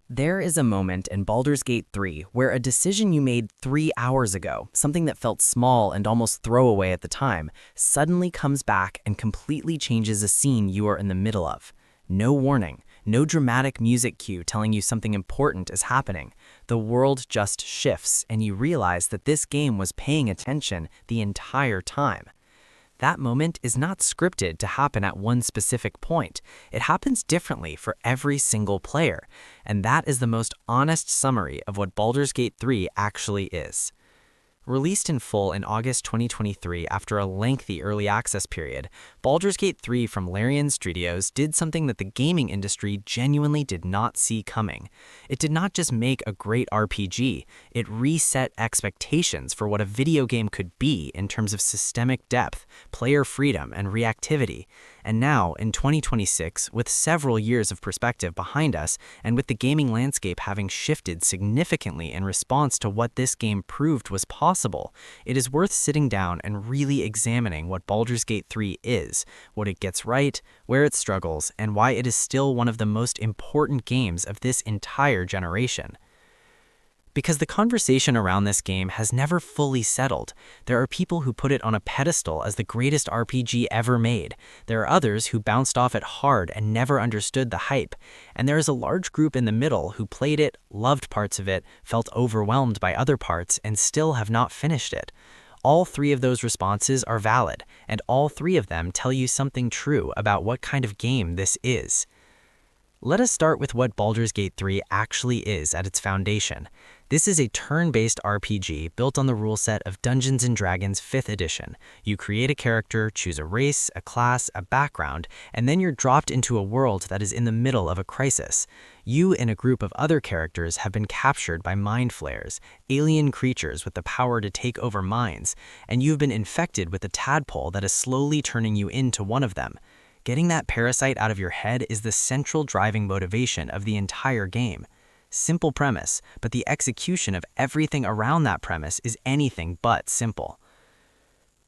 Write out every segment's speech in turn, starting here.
There is a moment in Baldur's Gate 3 where a decision you made 3 hours ago, something that felt small and almost throwaway at the time, suddenly comes back and completely changes a scene you are in the middle of. No warning, no dramatic music cue telling you something important is happening. The world just shifts and you realize that this game was paying attention the entire time. That moment is not scripted to happen at one specific point. It happens differently for every single player, and that is the most honest summary of what Baldur's Gate 3 actually is. Released in full in August 2023 after a lengthy early access period, Baldur's Gate 3 from Larian Studios did something that the gaming industry genuinely did not see coming. It did not just make a great RPG, it reset expectations for what a video game could be in terms of systemic depth, player freedom, and reactivity. And now, in 2026, with several years of perspective behind us, and with the gaming landscape having shifted significantly in response to what this game proved was possible, it is worth sitting down and really examining what Baldur's Gate 3 is, what it gets right, where it struggles, and why it is still one of the most important games of this entire generation. Because the conversation around this game has never fully settled. There are people who put it on a pedestal as the greatest RPG ever made. There are others who bounced off it hard and never understood the hype. And there is a large group in the middle who played it, loved parts of it, felt overwhelmed by other parts, and still have not finished it. All three of those responses are valid, and all three of them tell you something true about what kind of game this is. Let us start with what Baldur's Gate 3 actually is at its foundation. This is a turn-based RPG built on the rule set of Dungeons & Dragons 5th edition. You create a character, choose a race, a class, a background, and then you're dropped into a world that is in the middle of a crisis. You and a group of other characters have been captured by mind flayers, alien creatures with the power to take over minds, and you've been infected with a tadpole that is slowly turning you into one of them. Getting that parasite out of your head is the central driving motivation of the entire game. Simple premise, but the execution of everything around that premise is anything but simple.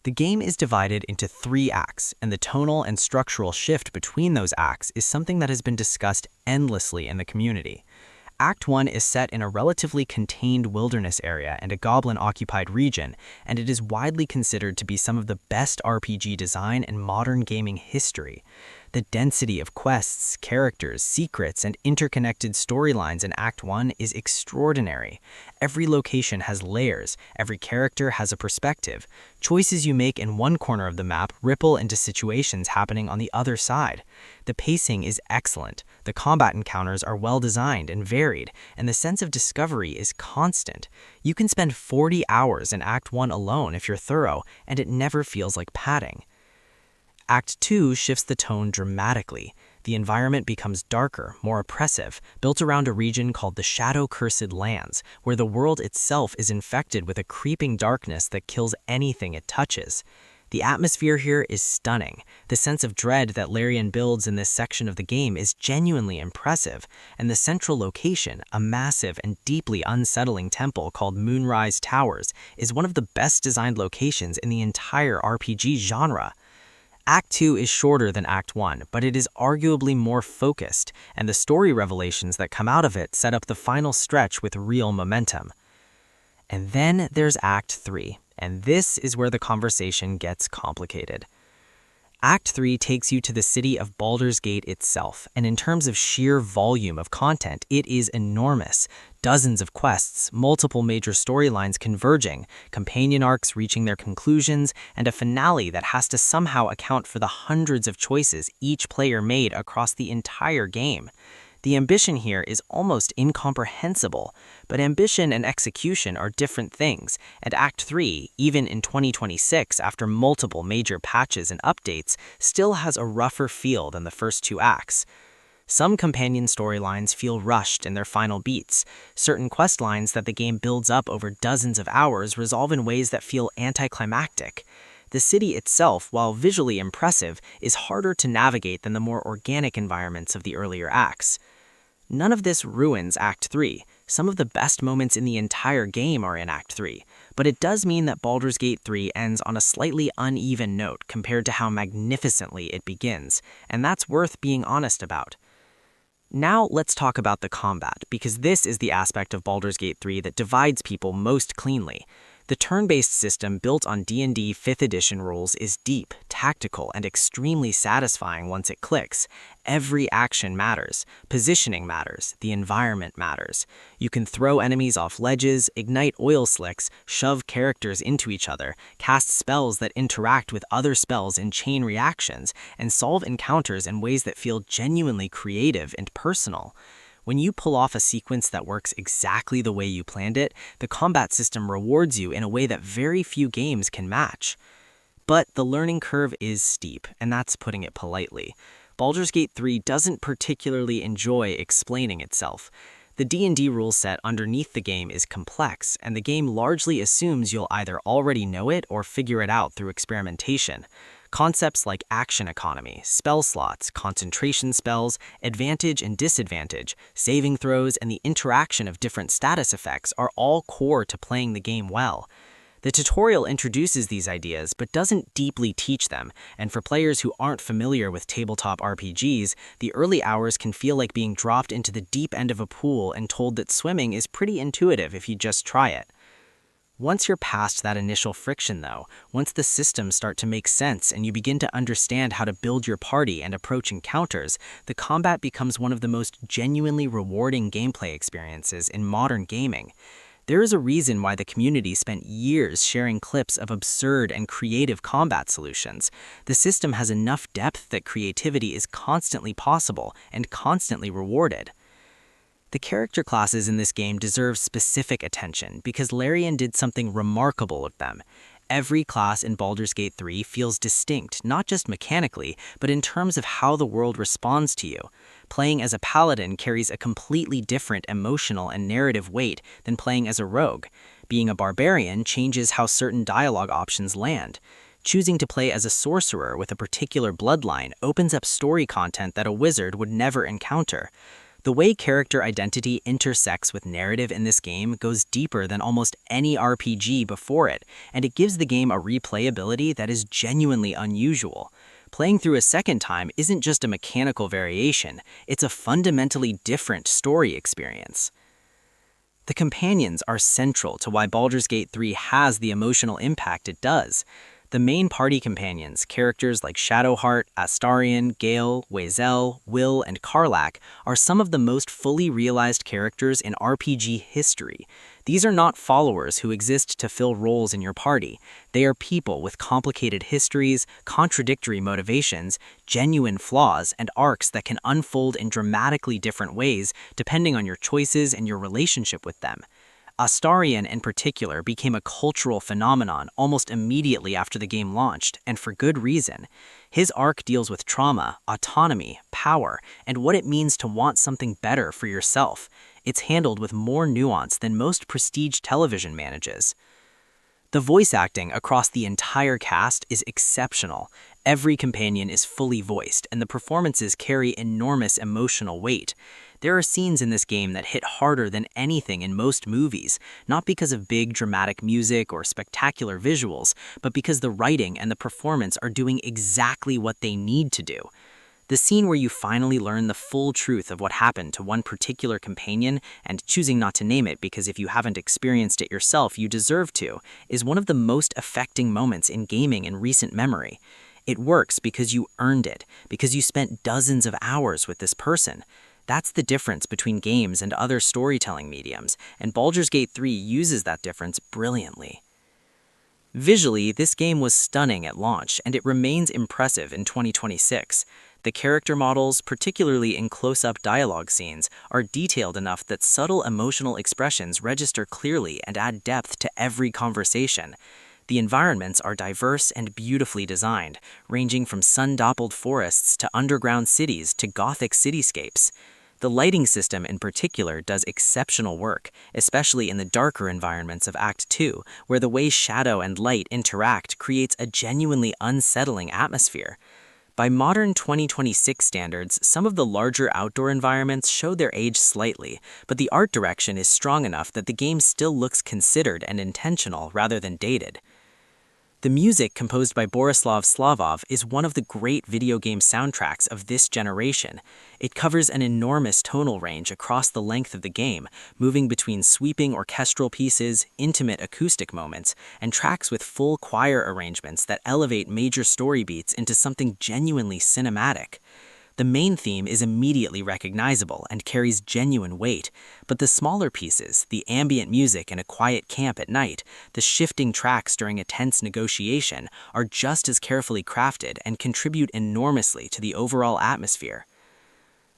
The game is divided into 3 acts, and the tonal and structural shift between those acts is something that has been discussed endlessly in the community. Act 1 is set in a relatively contained wilderness area and a goblin-occupied region, and it is widely considered to be some of the best RPG design in modern gaming history. The density of quests, characters, secrets, and interconnected storylines in Act 1 is extraordinary. Every location has layers, every character has a perspective. Choices you make in one corner of the map ripple into situations happening on the other side. The pacing is excellent, the combat encounters are well designed and varied, and the sense of discovery is constant. You can spend 40 hours in Act 1 alone if you're thorough, and it never feels like padding. Act 2 shifts the tone dramatically. The environment becomes darker, more oppressive, built around a region called the Shadow-Cursed Lands, where the world itself is infected with a creeping darkness that kills anything it touches. The atmosphere here is stunning. The sense of dread that Larian builds in this section of the game is genuinely impressive, and the central location, a massive and deeply unsettling temple called Moonrise Towers, is one of the best designed locations in the entire RPG genre. Act 2 is shorter than Act 1, but it is arguably more focused, and the story revelations that come out of it set up the final stretch with real momentum. And then there's Act 3, and this is where the conversation gets complicated. Act 3 takes you to the city of Baldur's Gate itself, and in terms of sheer volume of content, it is enormous. Dozens of quests, multiple major storylines converging, companion arcs reaching their conclusions, and a finale that has to somehow account for the hundreds of choices each player made across the entire game. The ambition here is almost incomprehensible, but ambition and execution are different things, and Act 3, even in 2026 after multiple major patches and updates, still has a rougher feel than the first 2 acts. Some companion storylines feel rushed in their final beats. Certain quest lines that the game builds up over dozens of hours resolve in ways that feel anticlimactic. The city itself, while visually impressive, is harder to navigate than the more organic environments of the earlier acts. None of this ruins Act 3. Some of the best moments in the entire game are in Act 3, but it does mean that Baldur's Gate 3 ends on a slightly uneven note compared to how magnificently it begins, and that's worth being honest about. Now let's talk about the combat, because this is the aspect of Baldur's Gate 3 that divides people most cleanly. The turn-based system built on D&D 5th edition rules is deep, tactical, and extremely satisfying once it clicks. Every action matters, positioning matters, the environment matters. You can throw enemies off ledges, ignite oil slicks, shove characters into each other, cast spells that interact with other spells in chain reactions, and solve encounters in ways that feel genuinely creative and personal. When you pull off a sequence that works exactly the way you planned it, the combat system rewards you in a way that very few games can match. But the learning curve is steep, and that's putting it politely. Baldur's Gate 3 doesn't particularly enjoy explaining itself. The D&D rule set underneath the game is complex, and the game largely assumes you'll either already know it or figure it out through experimentation. Concepts like action economy, spell slots, concentration spells, advantage and disadvantage, saving throws, and the interaction of different status effects are all core to playing the game well. The tutorial introduces these ideas but doesn't deeply teach them, and for players who aren't familiar with tabletop RPGs, the early hours can feel like being dropped into the deep end of a pool and told that swimming is pretty intuitive if you just try it. Once you're past that initial friction, though, once the systems start to make sense and you begin to understand how to build your party and approach encounters, the combat becomes one of the most genuinely rewarding gameplay experiences in modern gaming. There is a reason why the community spent years sharing clips of absurd and creative combat solutions. The system has enough depth that creativity is constantly possible and constantly rewarded. The character classes in this game deserve specific attention because Larian did something remarkable with them. Every class in Baldur's Gate 3 feels distinct, not just mechanically, but in terms of how the world responds to you. Playing as a paladin carries a completely different emotional and narrative weight than playing as a rogue. Being a barbarian changes how certain dialogue options land. Choosing to play as a sorcerer with a particular bloodline opens up story content that a wizard would never encounter. The way character identity intersects with narrative in this game goes deeper than almost any RPG before it, and it gives the game a replayability that is genuinely unusual. Playing through a second time isn't just a mechanical variation, it's a fundamentally different story experience. The companions are central to why Baldur's Gate 3 has the emotional impact it does. The main party companions, characters like Shadowheart, Astarion, Gale, Wazel, Will, and Karlach, are some of the most fully realized characters in RPG history. These are not followers who exist to fill roles in your party. They are people with complicated histories, contradictory motivations, genuine flaws, and arcs that can unfold in dramatically different ways depending on your choices and your relationship with them. Astarion, in particular, became a cultural phenomenon almost immediately after the game launched, and for good reason. His arc deals with trauma, autonomy, power, and what it means to want something better for yourself. It's handled with more nuance than most prestige television manages. The voice acting across the entire cast is exceptional. Every companion is fully voiced, and the performances carry enormous emotional weight. There are scenes in this game that hit harder than anything in most movies, not because of big dramatic music or spectacular visuals, but because the writing and the performance are doing exactly what they need to do. The scene where you finally learn the full truth of what happened to one particular companion and choosing not to name it because if you haven't experienced it yourself, you deserve to, is one of the most affecting moments in gaming in recent memory. It works because you earned it, because you spent dozens of hours with this person. That's the difference between games and other storytelling mediums, and Baldur's Gate 3 uses that difference brilliantly. Visually, this game was stunning at launch, and it remains impressive in 2026. The character models, particularly in close-up dialogue scenes, are detailed enough that subtle emotional expressions register clearly and add depth to every conversation. The environments are diverse and beautifully designed, ranging from sun-dappled forests to underground cities to gothic cityscapes. The lighting system in particular does exceptional work, especially in the darker environments of Act 2, where the way shadow and light interact creates a genuinely unsettling atmosphere. By modern 2026 standards, some of the larger outdoor environments show their age slightly, but the art direction is strong enough that the game still looks considered and intentional rather than dated. The music composed by Borislav Slavov is one of the great video game soundtracks of this generation. It covers an enormous tonal range across the length of the game, moving between sweeping orchestral pieces, intimate acoustic moments, and tracks with full choir arrangements that elevate major story beats into something genuinely cinematic. The main theme is immediately recognizable and carries genuine weight, but the smaller pieces, the ambient music in a quiet camp at night, the shifting tracks during a tense negotiation, are just as carefully crafted and contribute enormously to the overall atmosphere.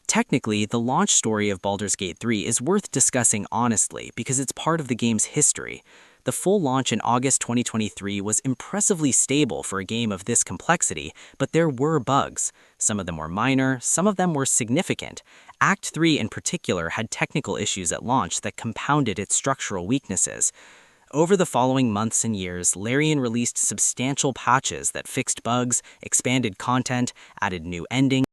Technically, the launch story of Baldur's Gate 3 is worth discussing honestly because it's part of the game's history. The full launch in August 2023 was impressively stable for a game of this complexity, but there were bugs. Some of them were minor, some of them were significant. Act 3 in particular had technical issues at launch that compounded its structural weaknesses. Over the following months and years, Larian released substantial patches that fixed bugs, expanded content, added new endings,